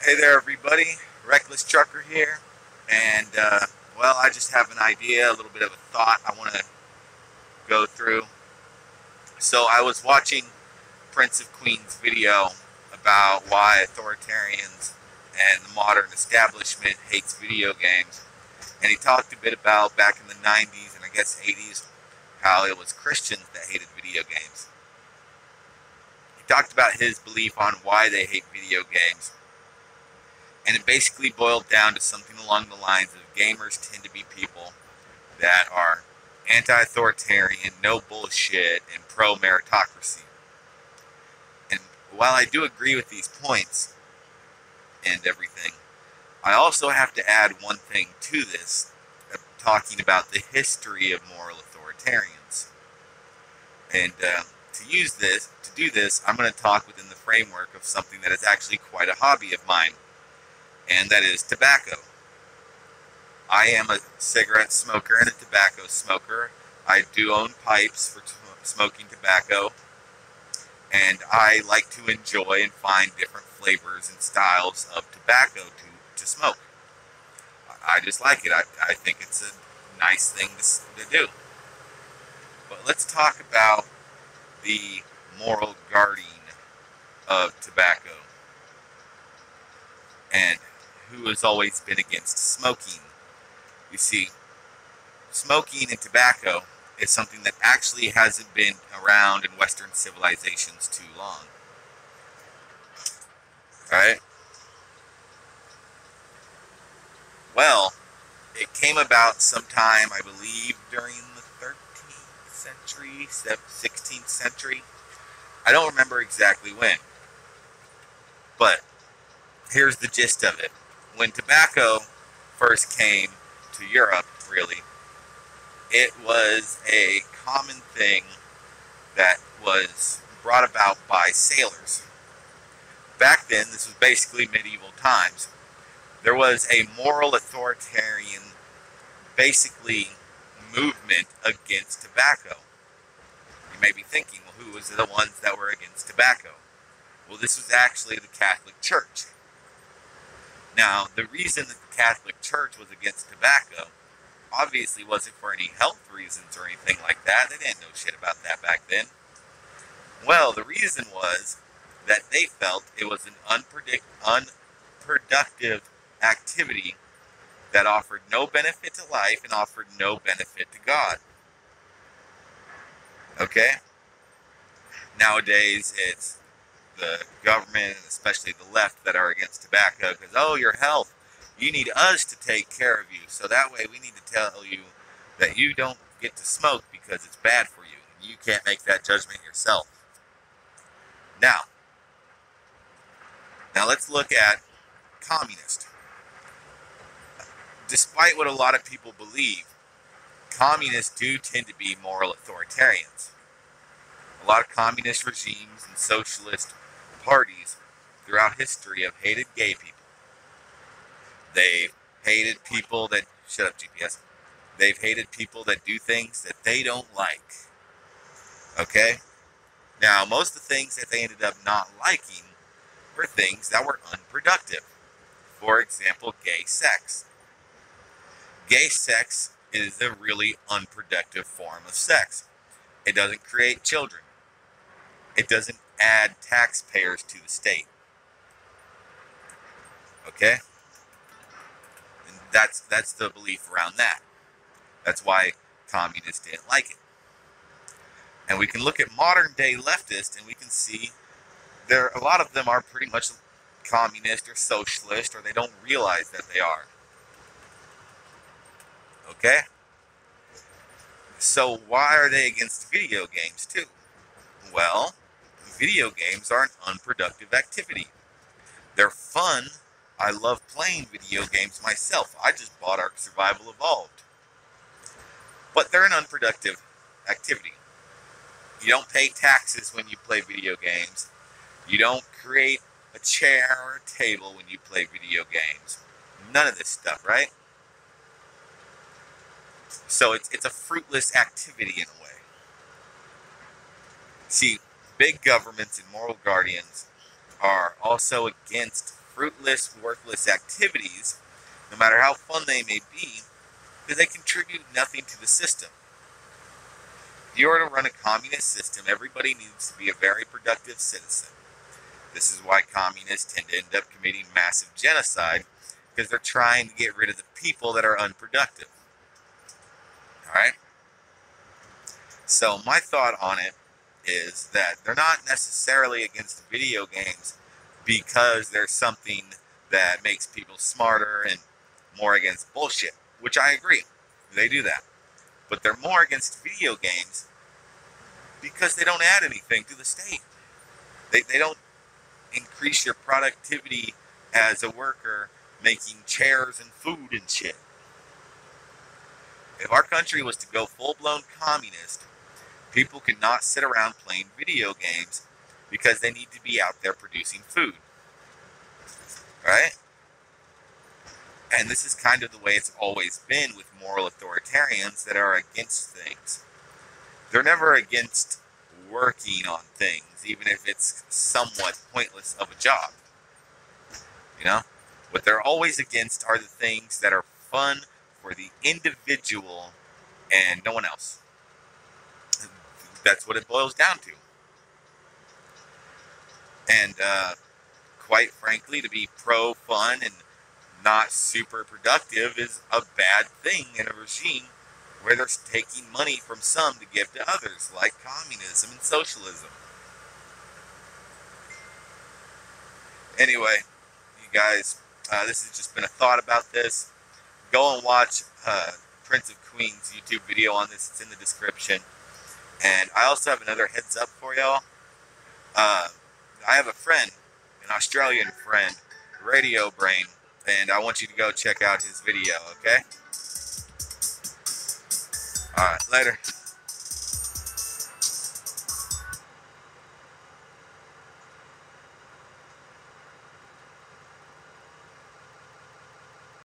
Hey there, everybody. Reckless Trucker here. And, well, I just have an idea, a little bit of a thought I want to go through. So, I was watching Prince of Queen's video about why authoritarians and the modern establishment hates video games. And he talked a bit about back in the 90s and I guess 80s how it was Christians that hated video games. He talked about his belief on why they hate video games. And it basically boiled down to something along the lines of gamers tend to be people that are anti-authoritarian, no bullshit, and pro-meritocracy. And while I do agree with these points and everything, I also have to add one thing to this, talking about the history of moral authoritarians. And to do this, I'm going to talk within the framework of something that is actually quite a hobby of mine, and that is tobacco. I am a cigarette smoker and a tobacco smoker. I do own pipes for smoking tobacco, and I like to enjoy and find different flavors and styles of tobacco to smoke. I just like it. I think it's a nice thing to do. But let's talk about the moral guardian of tobacco, and who has always been against smoking. You see, smoking and tobacco is something that actually hasn't been around in Western civilizations too long. Alright? Well, it came about sometime, I believe, during the 13th century, 16th century. I don't remember exactly when. But here's the gist of it. When tobacco first came to Europe, really, it was a common thing that was brought about by sailors. Back then, this was basically medieval times, there was a moral authoritarian, basically, movement against tobacco. You may be thinking, well, who was the ones that were against tobacco? Well, this was actually the Catholic Church. Now, the reason that the Catholic Church was against tobacco obviously wasn't for any health reasons or anything like that. They didn't know shit about that back then. Well, the reason was that they felt it was an unproductive activity that offered no benefit to life and offered no benefit to God. Okay? Nowadays, it's the government, and especially the left, that are against tobacco because, oh, your health, you need us to take care of you. So that way we need to tell you that you don't get to smoke because it's bad for you. And you can't make that judgment yourself. Now let's look at communist. Despite what a lot of people believe, communists do tend to be moral authoritarians. A lot of communist regimes and socialist parties throughout history have hated gay people. They've hated people that... Shut up, GPS. They've hated people that do things that they don't like. Okay? Now, most of the things that they ended up not liking were things that were unproductive. For example, gay sex. Gay sex is a really unproductive form of sex. It doesn't create children. It doesn't add taxpayers to the state. Okay? And that's the belief around that. That's why communists didn't like it. And we can look at modern day leftists and we can see a lot of them are pretty much communist or socialist, or they don't realize that they are. Okay? So why are they against video games too? Well, video games are an unproductive activity. They're fun. I love playing video games myself. I just bought Ark Survival Evolved. But they're an unproductive activity. You don't pay taxes when you play video games. You don't create a chair or a table when you play video games. None of this stuff, right? So it's a fruitless activity in a way. See, big governments and moral guardians are also against fruitless, worthless activities, no matter how fun they may be, because they contribute nothing to the system. If you are to run a communist system, everybody needs to be a very productive citizen. This is why communists tend to end up committing massive genocide, because they're trying to get rid of the people that are unproductive. Alright? So my thought on it is that they're not necessarily against video games because there's something that makes people smarter and more against bullshit, which I agree. They do that. But they're more against video games because they don't add anything to the state. They don't increase your productivity as a worker making chairs and food and shit. If our country was to go full-blown communist, people could not sit around playing video games because they need to be out there producing food. Right? And this is kind of the way it's always been with moral authoritarians that are against things. They're never against working on things, even if it's somewhat pointless of a job. You know? What they're always against are the things that are fun for the individual and no one else. That's what it boils down to. And quite frankly, to be pro-fun and not super productive is a bad thing in a regime where they're taking money from some to give to others, like communism and socialism. Anyway, you guys, this has just been a thought about this. Go and watch Prince of Queen's YouTube video on this. It's in the description. And I also have another heads up for y'all. I have a friend, an Australian friend, Radio Brain, and I want you to go check out his video, okay? Alright, later.